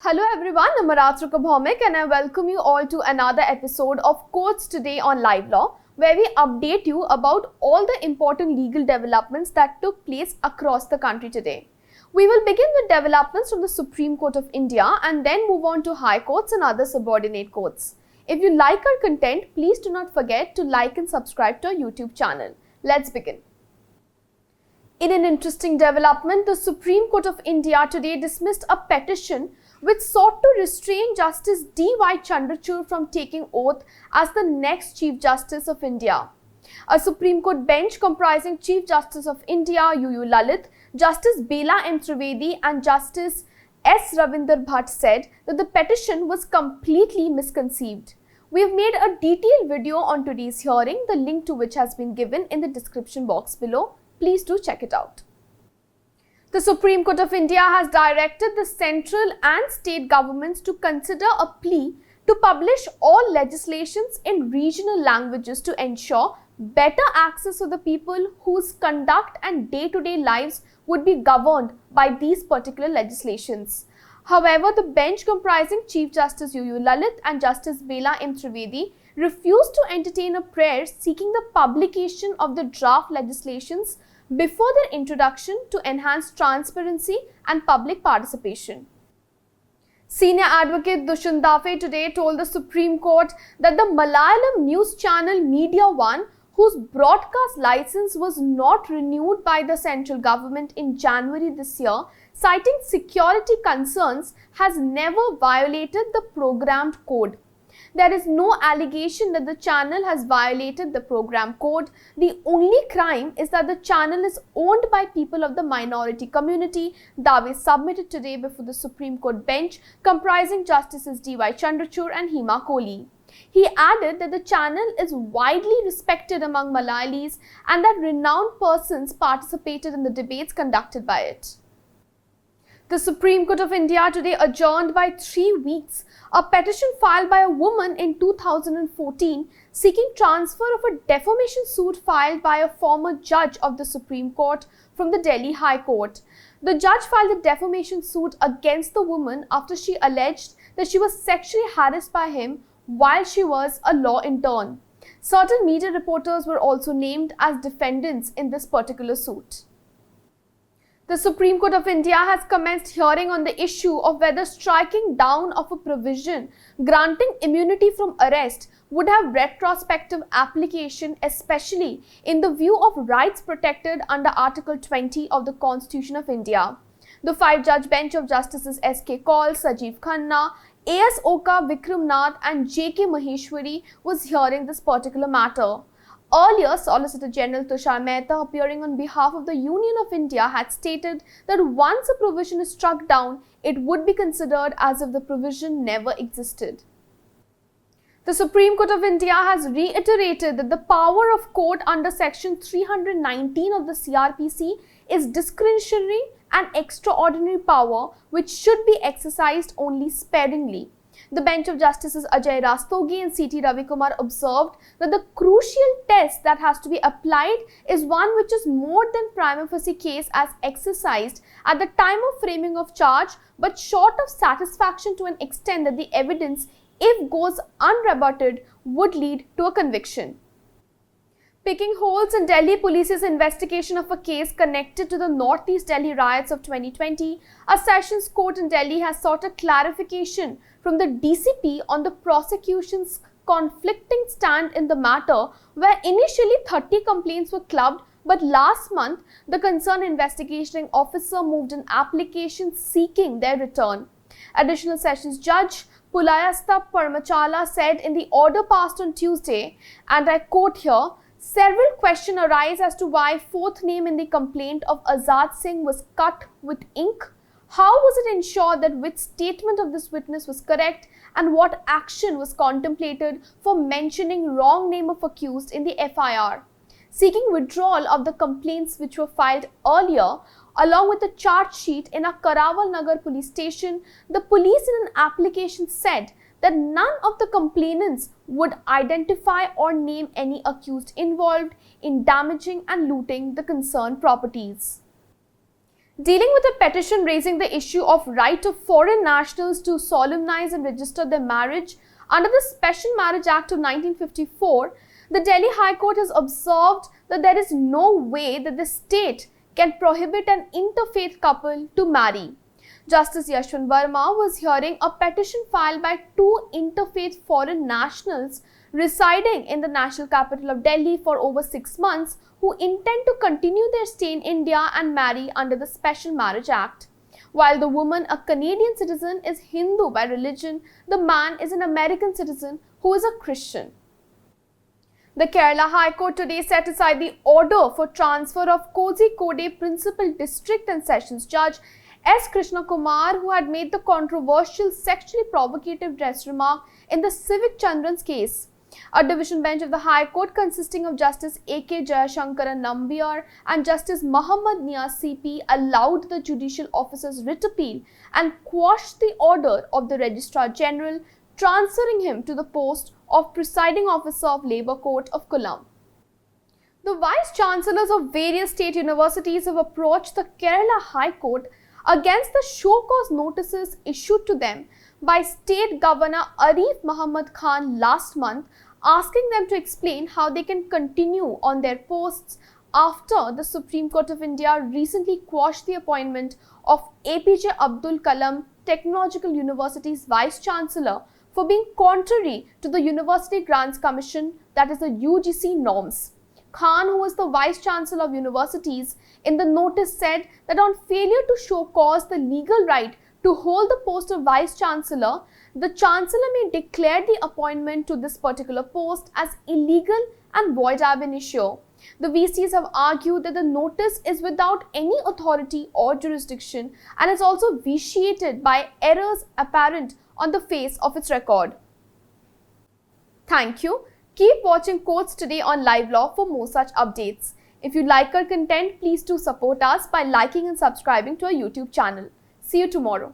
Hello everyone, I'm Rachika Bhaumik and I welcome you all to another episode of Courts Today on LiveLaw, where we update you about all the important legal developments that took place across the country today. We will begin with developments from the Supreme Court of India and then move on to High Courts and other subordinate courts. If you like our content, please do not forget to like and subscribe to our YouTube channel. Let's begin. In an interesting development, the Supreme Court of India today dismissed a petition which sought to restrain Justice D.Y. Chandrachud from taking oath as the next Chief Justice of India. A Supreme Court bench comprising Chief Justice of India U.U. Lalit, Justice Bela M. Trivedi and Justice S. Ravinder Bhatt said that the petition was completely misconceived. We have made a detailed video on today's hearing, the link to which has been given in the description box below. Please do check it out. The Supreme Court of India has directed the central and state governments to consider a plea to publish all legislations in regional languages to ensure better access for the people whose conduct and day-to-day lives would be governed by these particular legislations. However, the bench comprising Chief Justice U.U. Lalit and Justice Bela M. Trivedi refused to entertain a prayer seeking the publication of the draft legislations before their introduction to enhance transparency and public participation. Senior advocate Dushyant Dafe today told the Supreme Court that the Malayalam news channel MediaOne, whose broadcast license was not renewed by the central government in January this year, citing security concerns, has never violated the programmed code. There is no allegation that the channel has violated the program code. The only crime is that the channel is owned by people of the minority community, Dafe submitted today before the Supreme Court bench comprising Justices D.Y. Chandrachud and Hima Kohli. He added that the channel is widely respected among Malayalis and that renowned persons participated in the debates conducted by it. The Supreme Court of India today adjourned by 3 weeks a petition filed by a woman in 2014 seeking transfer of a defamation suit filed by a former judge of the Supreme Court from the Delhi High Court. The judge filed a defamation suit against the woman after she alleged that she was sexually harassed by him while she was a law intern. Certain media reporters were also named as defendants in this particular suit. The Supreme Court of India has commenced hearing on the issue of whether striking down of a provision granting immunity from arrest would have retrospective application, especially in the view of rights protected under Article 20 of the Constitution of India. The 5-judge bench of Justices S.K. Kaul, Sanjeev Khanna, A.S. Oka, Vikram Nath and J.K. Maheshwari was hearing this particular matter. Earlier, Solicitor General Tushar Mehta, appearing on behalf of the Union of India, had stated that once a provision is struck down, it would be considered as if the provision never existed. The Supreme Court of India has reiterated that the power of court under Section 319 of the CRPC is discretionary and extraordinary power which should be exercised only sparingly. The bench of Justices Ajay Rastogi and C.T. Ravikumar observed that the crucial test that has to be applied is one which is more than prima facie case as exercised at the time of framing of charge, but short of satisfaction to an extent that the evidence, if goes unrebutted, would lead to a conviction. Picking holes in Delhi Police's investigation of a case connected to the Northeast Delhi riots of 2020, a Sessions Court in Delhi has sought a clarification from the DCP on the prosecution's conflicting stand in the matter, where initially 30 complaints were clubbed, but last month the concerned investigating officer moved an application seeking their return. Additional Sessions Judge Pulayastha Parmachala said in the order passed on Tuesday, and I quote here, "Several questions arise as to why fourth name in the complaint of Azad Singh was cut with ink. How was it ensured that which statement of this witness was correct and what action was contemplated for mentioning wrong name of accused in the FIR? Seeking withdrawal of the complaints which were filed earlier along with a charge sheet in a Karawal Nagar police station, the police in an application said that none of the complainants would identify or name any accused involved in damaging and looting the concerned properties. Dealing with a petition raising the issue of right of foreign nationals to solemnize and register their marriage under the Special Marriage Act of 1954, the Delhi High Court has observed that there is no way that the state can prohibit an interfaith couple to marry. Justice Yashwant Verma was hearing a petition filed by two interfaith foreign nationals residing in the national capital of Delhi for over 6 months who intend to continue their stay in India and marry under the Special Marriage Act. While the woman, a Canadian citizen, is Hindu by religion, the man is an American citizen who is a Christian. The Kerala High Court today set aside the order for transfer of Kozhikode Principal District and Sessions Judge S. Krishna Kumar, who had made the controversial sexually provocative dress remark in the Civic Chandran's case. A division bench of the High Court consisting of Justice A.K. Jayashankaran Nambiar and Justice Muhammad Niaz CP allowed the judicial officer's writ appeal and quashed the order of the Registrar General, transferring him to the post of Presiding Officer of Labour Court of Kollam. The Vice Chancellors of various state universities have approached the Kerala High Court against the show cause notices issued to them by State Governor Arif Muhammad Khan last month, asking them to explain how they can continue on their posts after the Supreme Court of India recently quashed the appointment of APJ Abdul Kalam Technological University's Vice Chancellor for being contrary to the University Grants Commission, that is the UGC norms. Khan, who is the Vice Chancellor of Universities, in the notice said that on failure to show cause the legal right to hold the post of Vice Chancellor, the Chancellor may declare the appointment to this particular post as illegal and void ab initio. The VCs have argued that the notice is without any authority or jurisdiction and is also vitiated by errors apparent on the face of its record. Thank you. Keep watching Courts Today on LiveLaw for more such updates. If you like our content, please do support us by liking and subscribing to our YouTube channel. See you tomorrow.